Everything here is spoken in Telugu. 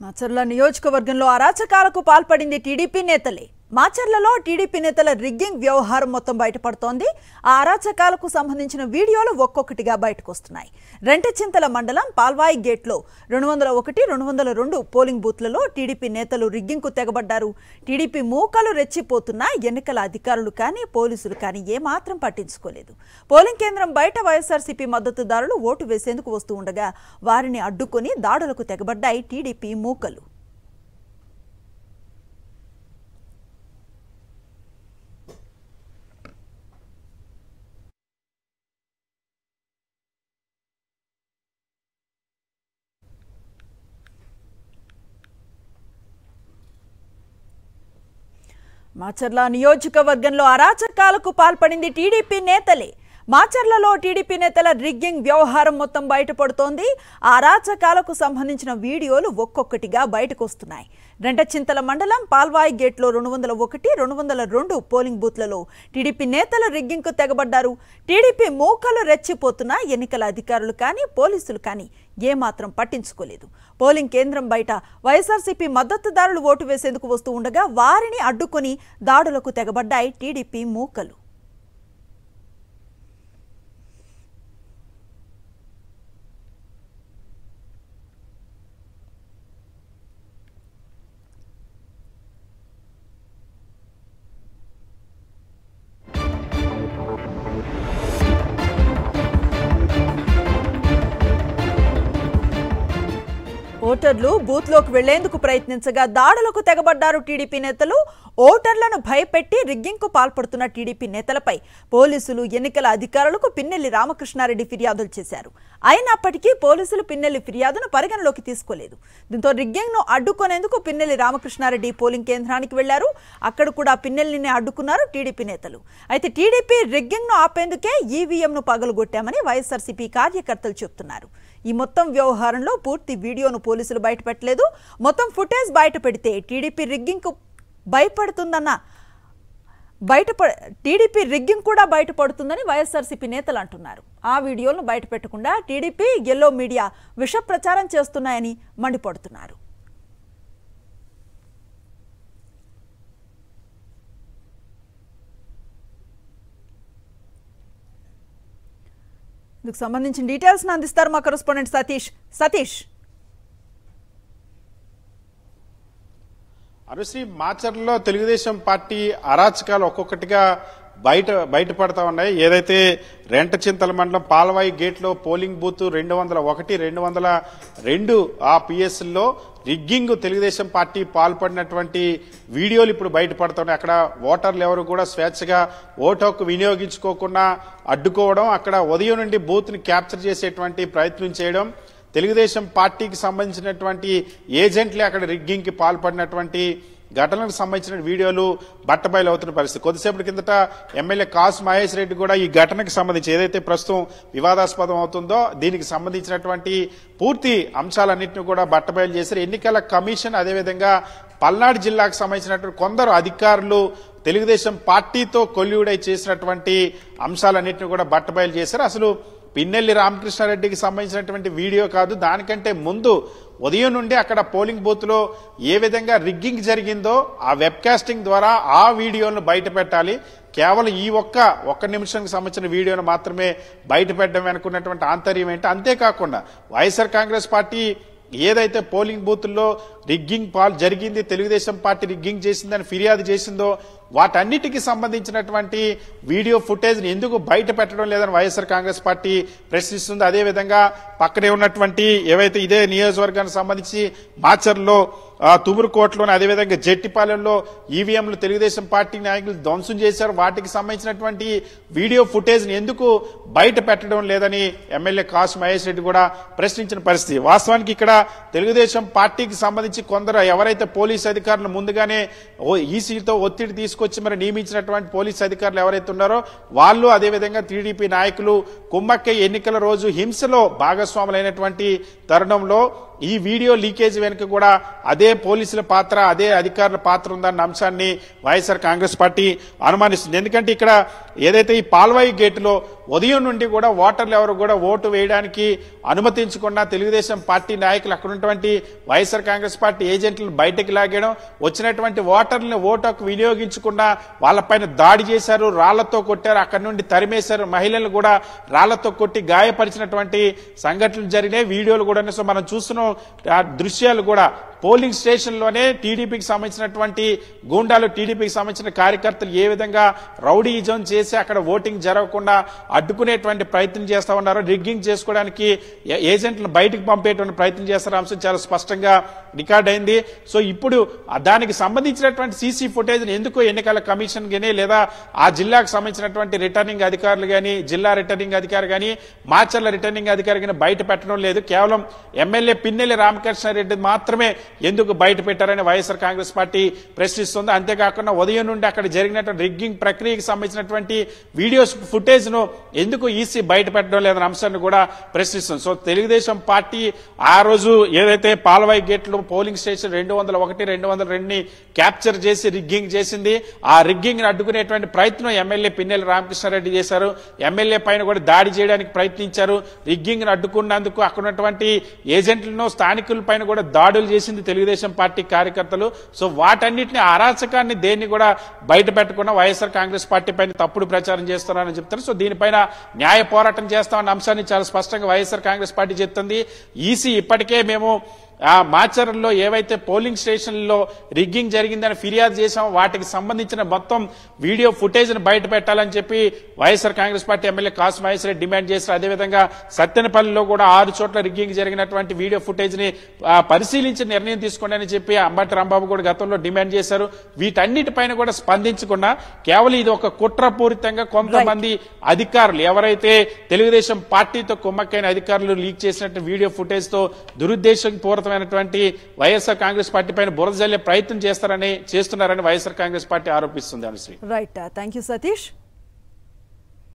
మాచర్ల నియోజకవర్గంలో అరాచకాలకు పాల్పడింది టీడీపీ నేతలే. మాచర్లలో టీడీపీ నేతల రిగ్గింగ్ వ్యవహారం మొత్తం బయటపడుతోంది. ఆ అరాచకాలకు సంబంధించిన వీడియోలు ఒక్కొక్కటిగా బయటకొస్తున్నాయి. రెంటచింతల మండలం పాల్వాయి గేట్లో 201, 202 పోలింగ్ బూత్లలో టీడీపీ నేతలు రిగ్గింగ్కు తెగబడ్డారు. టీడీపీ మూకలు రెచ్చిపోతున్నా ఎన్నికల అధికారులు కానీ పోలీసులు కానీ ఏమాత్రం పట్టించుకోలేదు. పోలింగ్ కేంద్రం బయట వైఎస్ఆర్సీపీ మద్దతుదారులు ఓటు వేసేందుకు వస్తూ ఉండగా వారిని అడ్డుకొని దాడులకు తెగబడ్డాయి టీడీపీ మూకలు. మాచర్ల నియోజకవర్గంలో అరాచకాలకు పాల్పడింది టీడీపీ నేతలే. మాచర్లలో టీడీపీ నేతల రిగ్గింగ్ వ్యవహారం మొత్తం బయటపడుతోంది. ఆ అరాచకాలకు సంబంధించిన వీడియోలు ఒక్కొక్కటిగా బయటకు వస్తున్నాయి. రెంటచింతల మండలం పాల్వాయి గేట్లో 201, 202 పోలింగ్ బూత్లలో టీడీపీ నేతల రిగ్గింగ్కు తెగబడ్డారు. టీడీపీ మూకలు రెచ్చిపోతున్నా ఎన్నికల అధికారులు కానీ పోలీసులు కానీ ఏమాత్రం పట్టించుకోలేదు. పోలింగ్ కేంద్రం బయట వైఎస్ఆర్సీపీ మద్దతుదారులు ఓటు వేసేందుకు వస్తూ ఉండగా వారిని అడ్డుకొని దాడులకు తెగబడ్డాయి టీడీపీ మూకలు. ఓటర్లు బూత్లోకి వెళ్లేందుకు ప్రయత్నించగా దాడులకు తెగబడ్డారు టీడీపీ నేతలు. ఓటర్లను భయపెట్టి రిగ్గింగ్కు పాల్పడుతున్న టీడీపీ నేతలపై పోలీసులు ఎన్నికల అధికారులకు పిన్నెల్లి రామకృష్ణారెడ్డి ఫిర్యాదులు చేశారు. అయినప్పటికీ పోలీసులు పిన్నెల్లి ఫిర్యాదును పరిగణలోకి తీసుకోలేదు. దీంతో రిగ్గింగ్ను అడ్డుకునేందుకు పిన్నెల్లి రామకృష్ణారెడ్డి పోలింగ్ కేంద్రానికి వెళ్లారు. అక్కడ కూడా పిన్నెల్లిని అడ్డుకున్నారు టీడీపీ నేతలు. అయితే టీడీపీ రిగ్గింగ్ను ఆపేందుకే ఈవీఎంను పగలగొట్టామని వైఎస్ఆర్సీపీ కార్యకర్తలు చెబుతున్నారు. ఈ మొత్తం వ్యవహారంలో పూర్తి వీడియోను పోలీసులు బయటపెట్టలేదు. మొత్తం ఫుటేజ్ బయట పెడితే టీడీపీ రిగ్గింగ్కు భయపడుతుందన్న టీడీపీ రిగ్గింగ్ కూడా బయటపడుతుందని వైఎస్ఆర్సీపీ నేతలు అంటున్నారు. ఆ వీడియోలను బయట పెట్టకుండా టీడీపీ ఎల్లో మీడియా విష ప్రచారం చేస్తున్నాయని మండిపడుతున్నారు. ఇందుకు సంబంధించిన డీటెయిల్స్ అందిస్తారు మా కరెస్పాండెంట్ సతీష్. అనుశ్రీ, మాచర్లలో తెలుగుదేశం పార్టీ అరాచకాలు ఒక్కొక్కటిగా బయటపడతా ఉన్నాయి. ఏదైతే రెంటచింతల మండలం పాల్వాయి గేట్లో పోలింగ్ బూత్ 201, 202 ఆ పిఎస్లో రిగ్గింగ్ తెలుగుదేశం పార్టీ పాల్పడినటువంటి వీడియోలు ఇప్పుడు బయటపడుతున్నాయి. అక్కడ ఓటర్లు ఎవరు కూడా స్వేచ్ఛగా ఓటు హక్కు వినియోగించుకోకుండా అడ్డుకోవడం, అక్కడ ఉదయం నుండి బూత్ ని క్యాప్చర్ చేసేటువంటి ప్రయత్నం చేయడం, తెలుగుదేశం పార్టీకి సంబంధించినటువంటి ఏజెంట్లే అక్కడ రిగ్గింగ్ కి పాల్పడినటువంటి ఘటనలకు సంబంధించిన వీడియోలు బట్టబయలు అవుతున్న పరిస్థితి. కొద్దిసేపటి కిందట ఎమ్మెల్యే కాసు మహేష్ రెడ్డి కూడా ఈ ఘటనకు సంబంధించి ఏదైతే ప్రస్తుతం వివాదాస్పదం అవుతుందో దీనికి సంబంధించినటువంటి పూర్తి అంశాలన్నింటినీ కూడా బట్టబయలు చేశారు. ఎన్నికల కమిషన్ అదేవిధంగా పల్నాడు జిల్లాకు సంబంధించినటువంటి కొందరు అధికారులు తెలుగుదేశం పార్టీతో కొల్యూడై చేసినటువంటి అంశాలన్నింటినీ కూడా బట్టబయలు చేశారు. అసలు పిన్నెల్లి రామకృష్ణారెడ్డికి సంబంధించినటువంటి వీడియో కాదు, దానికంటే ముందు ఉదయం నుండి అక్కడ పోలింగ్ బూత్ లో ఏ విధంగా రిగ్గింగ్ జరిగిందో ఆ వెబ్ కాస్టింగ్ ద్వారా ఆ వీడియోను బయట పెట్టాలి. కేవలం ఈ ఒక్క నిమిషానికి సంబంధించిన వీడియోను మాత్రమే బయట పెట్టడం అనుకున్నటువంటి ఆంతర్యం ఏంటి. అంతేకాకుండా వైఎస్ఆర్ కాంగ్రెస్ పార్టీ ఏదైతే పోలింగ్ బూత్ల్లో రిగ్గింగ్ జరిగింది, తెలుగుదేశం పార్టీ రిగ్గింగ్ చేసిందని ఫిర్యాదు చేసిందో వాటన్నిటికీ సంబంధించినటువంటి వీడియో ఫుటేజ్ ని ఎందుకు బయట పెట్టడం లేదని వైఎస్ఆర్ కాంగ్రెస్ పార్టీ ప్రశ్నిస్తుంది. అదేవిధంగా పక్కనే ఉన్నటువంటి ఏవైతే ఇదే నియోజకవర్గానికి సంబంధించి మాచర్లో తుమురుకోటలోని అదేవిధంగా జెట్టిపాలెంలో ఈవీఎంలు తెలుగుదేశం పార్టీ నాయకులు ధ్వంసం చేశారు. వాటికి సంబంధించినటువంటి వీడియో ఫుటేజ్ ని ఎందుకు బయట పెట్టడం లేదని ఎమ్మెల్యే కాసు మహేష్ రెడ్డి కూడా ప్రశ్నించిన పరిస్థితి. వాస్తవానికి ఇక్కడ తెలుగుదేశం పార్టీకి సంబంధించి కొందరు ఎవరైతే పోలీసు అధికారులు ముందుగానే ఈసీతో ఒత్తిడి తీసుకొచ్చి మరి నియమించినటువంటి పోలీసు అధికారులు ఎవరైతే ఉన్నారో వాళ్ళు అదేవిధంగా టీడీపీ నాయకులు కుమ్మక్కై ఎన్నికల రోజు హింసలో భాగస్వాములైనటువంటి తరుణంలో ఈ వీడియో లీకేజ్ వెనుక కూడా అదే పోలీసుల పాత్ర, అదే అధికారుల పాత్ర ఉందన్న అంశాన్ని వైఎస్ఆర్ కాంగ్రెస్ పార్టీ అనుమానిస్తుంది. ఎందుకంటే ఇక్కడ ఏదైతే ఈ పాల్వాయి గేటులో ఉదయం నుండి కూడా ఓటర్లు ఎవరు కూడా ఓటు వేయడానికి అనుమతించకుండా తెలుగుదేశం పార్టీ నాయకులు అక్కడ ఉన్నటువంటి వైఎస్ఆర్ కాంగ్రెస్ పార్టీ ఏజెంట్లను బయటకు లాగడం, వచ్చినటువంటి ఓటర్లను ఓటుకు వినియోగించకుండా వాళ్ళపైన దాడి చేశారు, రాళ్లతో కొట్టారు, అక్కడి నుండి తరిమేశారు, మహిళలను కూడా రాళ్లతో కొట్టి గాయపరిచినటువంటి సంఘటనలు జరిగినాయి. వీడియోలు కూడా సో మనం చూస్తున్నాం. ఆ దృశ్యాలు కూడా పోలింగ్ స్టేషన్ లోనే టీడీపీకి సంబంధించినటువంటి గూండాలు, టీడీపీకి సంబంధించిన కార్యకర్తలు ఏ విధంగా రౌడీజం చేసి అక్కడ ఓటింగ్ జరగకుండా అడ్డుకునేటువంటి ప్రయత్నం చేస్తా ఉన్నారు, రిగ్గింగ్ చేసుకోవడానికి ఏజెంట్లను బయటకు పంపేటువంటి ప్రయత్నం చేస్తారు. అంశం చాలా స్పష్టంగా రికార్డ్ అయింది. సో ఇప్పుడు దానికి సంబంధించినటువంటి సీసీ ఫుటేజ్ ఎందుకు ఎన్నికల కమిషన్ గానీ లేదా ఆ జిల్లాకు సంబంధించినటువంటి రిటర్నింగ్ అధికారులు గానీ, జిల్లా రిటర్నింగ్ అధికారి గానీ, మాచర్ల రిటర్నింగ్ అధికారి గానీ బయట పెట్టడం లేదు. కేవలం ఎమ్మెల్యే పిన్నెల్లి రామకృష్ణారెడ్డి మాత్రమే ఎందుకు బయట పెట్టారని వైఎస్ఆర్ కాంగ్రెస్ పార్టీ ప్రశ్నిస్తుంది. అంతేకాకుండా ఉదయం నుండి అక్కడ జరిగినటువంటి రిగ్గింగ్ ప్రక్రియకు సంబంధించినటువంటి వీడియోస్ ఫుటేజ్ ను ఎందుకు ఈసీ బయట పెట్టడం లేదన్న అంశాన్ని కూడా ప్రశ్నిస్తుంది. సో తెలుగుదేశం పార్టీ ఆ రోజు ఏదైతే పాల్వాయి గేట్లో పోలింగ్ స్టేషన్ 201, 202ని క్యాప్చర్ చేసి రిగ్గింగ్ చేసింది, ఆ రిగ్గింగ్ ని అడ్డుకునేటువంటి ప్రయత్నం ఎమ్మెల్యే పిన్నెల్లి రామకృష్ణారెడ్డి చేశారు. ఎమ్మెల్యే పైన కూడా దాడి చేయడానికి ప్రయత్నించారు. రిగ్గింగ్ ని అడ్డుకున్నందుకు అక్కడ ఉన్నటువంటి ఏజెంట్లను, స్థానికుల పైన కూడా దాడులు చేసింది తెలుగుదేశం పార్టీ కార్యకర్తలు. సో వాటన్నిటిని, అరాచకాన్ని దేన్ని కూడా బయట పెట్టకుండా వైఎస్ఆర్ కాంగ్రెస్ పార్టీ పైన తప్పుడు ప్రచారం చేస్తున్నారని చెప్తారు. సో దీనిపైన న్యాయ పోరాటం చేస్తామన్న అంశాన్ని చాలా స్పష్టంగా వైఎస్ఆర్ కాంగ్రెస్ పార్టీ చెప్తుంది. ఈసీ ఇప్పటికే మేము ఆ మాచర్లో ఏవైతే పోలింగ్ స్టేషన్లో రిగ్గింగ్ జరిగిందని ఫిర్యాదు చేశామో వాటికి సంబంధించిన మొత్తం వీడియో ఫుటేజ్ ను బయట పెట్టాలని చెప్పి వైఎస్ఆర్ కాంగ్రెస్ పార్టీ ఎమ్మెల్యే కాసు మహేశ్వర రెడ్డి డిమాండ్ చేశారు. అదేవిధంగా సత్తెనపల్లిలో కూడా 6 చోట్ల రిగ్గింగ్ జరిగినటువంటి వీడియో ఫుటేజ్ ని పరిశీలించి నిర్ణయం తీసుకోండి అని చెప్పి అంబటి రాంబాబు కూడా గతంలో డిమాండ్ చేశారు. వీటన్నిటిపైన కూడా స్పందించకుండా కేవలం ఇది ఒక కుట్రపూరితంగా కొంతమంది అధికారులు, ఎవరైతే తెలుగుదేశం పార్టీతో కుమ్మక్కైన అధికారులు లీక్ చేసినట్టు వీడియో ఫుటేజ్ తో దురుద్దేశపూరిత వైఎస్ఆర్ కాంగ్రెస్ పార్టీ పైన బురద జల్లే ప్రయత్నం చేస్తున్నారని వైఎస్ఆర్ కాంగ్రెస్ పార్టీ ఆరోపిస్తుంది. Anushree. Right, thank you Satish.